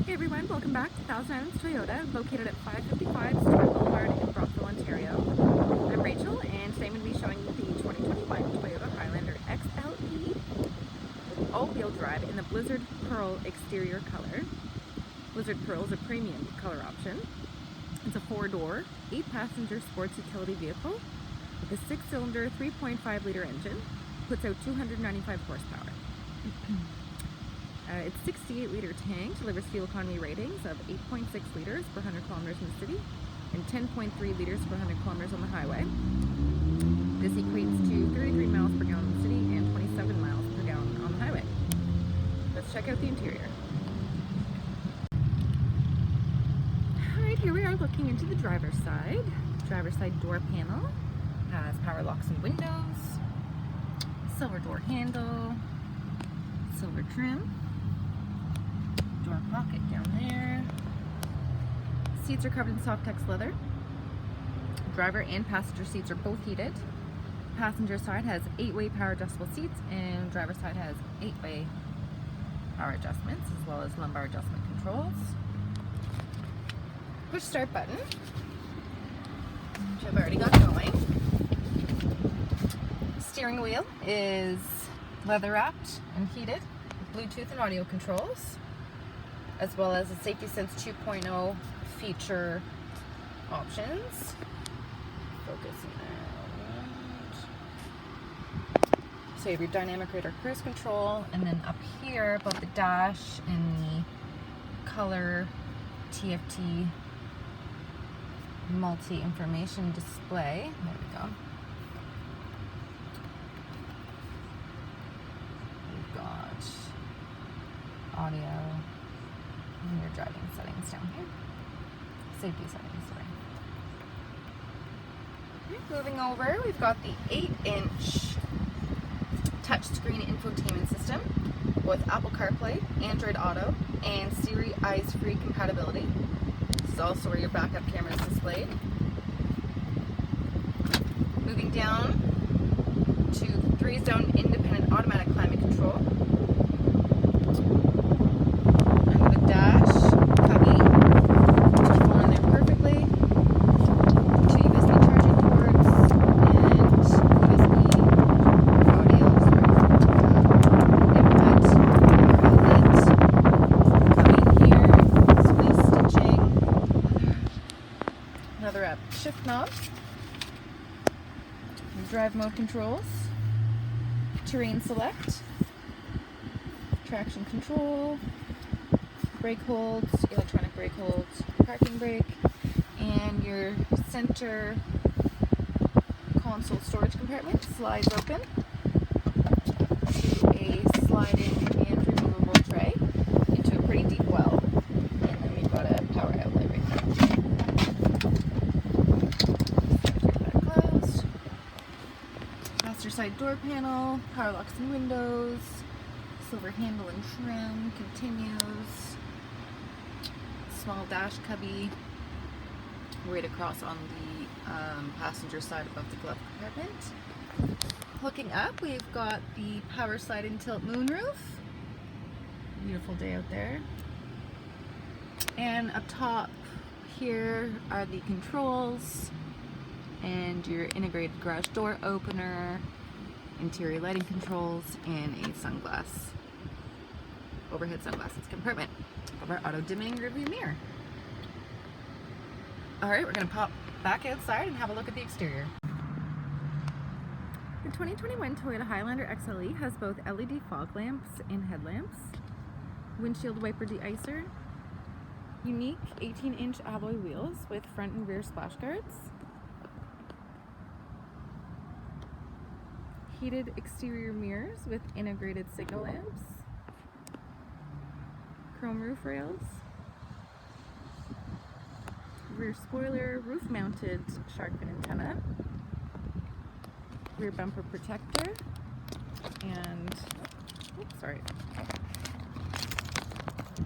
Hey everyone, welcome back to Thousand Islands Toyota, located at 555 Stewart Boulevard in Brockville, Ontario. I'm Rachel, and today I'm going to be showing you the 2021 Toyota Highlander XLE with all-wheel drive in the Blizzard Pearl exterior color. Blizzard Pearl is a premium color option. It's a 4-door, 8-passenger sports utility vehicle with a 6-cylinder 3.5-liter engine. Puts out 295 horsepower. Its 68-liter tank delivers fuel economy ratings of 8.6 liters per 100 kilometers in the city and 10.3 liters per 100 kilometers on the highway. This equates to 33 miles per gallon in the city and 27 miles per gallon on the highway. Let's check out the interior. Alright, here we are looking into the driver's side. Driver's side door panel has power locks and windows, silver door handle, silver trim, door pocket down there. Seats are covered in Softex leather. Driver and passenger seats are both heated. Passenger side has 8-way power adjustable seats, and driver side has 8-way power adjustments as well as lumbar adjustment controls. Push start button, which I've already got going. Steering wheel is leather wrapped and heated with Bluetooth and audio controls, as well as a Safety Sense 2.0 feature options. Focusing out. So you have your dynamic radar cruise control, and then up here above the dash in the color TFT Multi Information Display. There we go. We've got audio and your driving settings down here. Safety settings, sorry. Moving over, we've got the 8-inch touchscreen infotainment system with Apple CarPlay, Android Auto, and Siri Eyes-Free compatibility. This is also where your backup camera is displayed. Moving down to 3-zone independent automatic climate control. Under the dash, cubby, which is falling in there perfectly. 2 USB charging ports and USB audio, input, outlet. Coming here, squeeze stitching. Another shift knob. Drive mode controls, terrain select, traction control, brake holds, electronic brake holds, parking brake, and your center console storage compartment slides open to a sliding and removable tray into a pretty deep well, and then we've got a power outlet right there. Passenger side door panel, power locks and windows, silver handle and trim continues, small dash cubby right across on the passenger side above the glove compartment. Looking up, we've got the power slide and tilt moonroof. Beautiful day out there. And up top here are the controls and your integrated garage door opener, interior lighting controls, and a overhead sunglasses compartment of our auto dimming rearview mirror. Alright, we're going to pop back outside and have a look at the exterior. The 2021 Toyota Highlander XLE has both LED fog lamps and headlamps, windshield wiper de-icer, unique 18-inch alloy wheels with front and rear splash guards, heated exterior mirrors with integrated signal lamps, chrome roof rails, rear spoiler, roof mounted shark fin antenna, rear bumper protector, and, oops, sorry,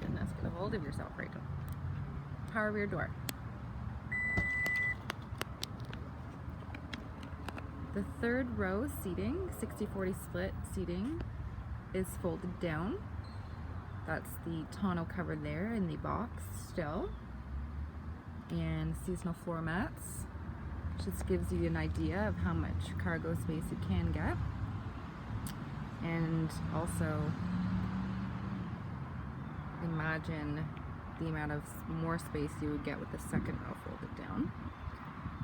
goodness, get a hold of yourself, Rachel. Power rear door. The third row seating, 60-40 split seating, is folded down. That's the tonneau cover there in the box still. And seasonal floor mats. Just gives you an idea of how much cargo space you can get. And also imagine the amount of more space you would get with the second row folded down.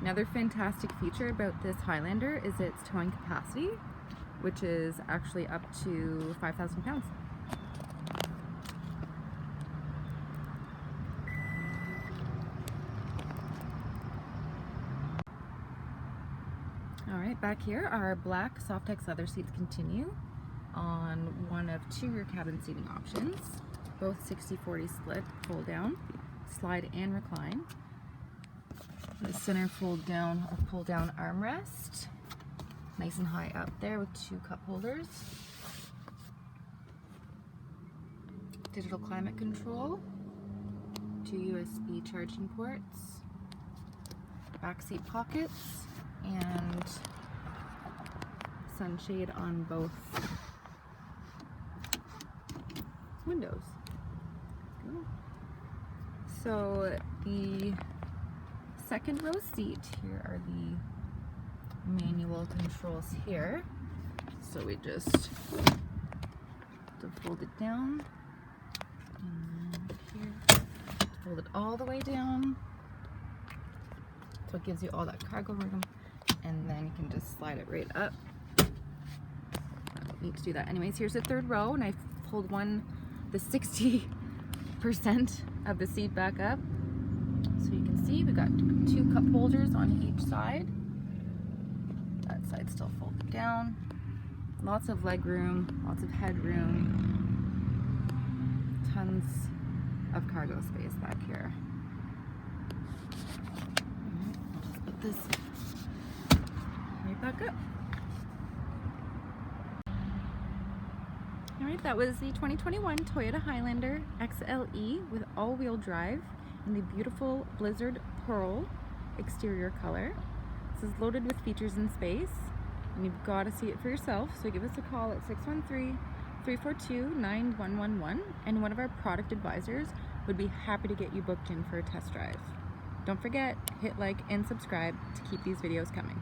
Another fantastic feature about this Highlander is its towing capacity, which is actually up to 5,000 pounds. Alright, back here our black Softex leather seats continue on one of two rear cabin seating options, both 60/40 split, fold down, slide and recline. The center fold down or pull down armrest, nice and high up there with two cup holders. Digital climate control, two USB charging ports, back seat pockets, and sunshade on both windows. So the second row seat, here are the manual controls here. So we just have to fold it down, and here, fold it all the way down. So it gives you all that cargo room, and then you can just slide it right up. I don't need to do that. Anyways, here's the third row, and I pulled the 60% of the seat back up. So you can see we got two cup holders on each side. That side still folded down. Lots of leg room, lots of headroom, tons of cargo space back here. I'll just put this right back up. Alright, that was the 2021 Toyota Highlander XLE with all-wheel drive in the beautiful Blizzard Pearl exterior color. This is loaded with features and space, and you've got to see it for yourself, so give us a call at 613-342-9111, and one of our product advisors would be happy to get you booked in for a test drive. Don't forget, hit like and subscribe to keep these videos coming.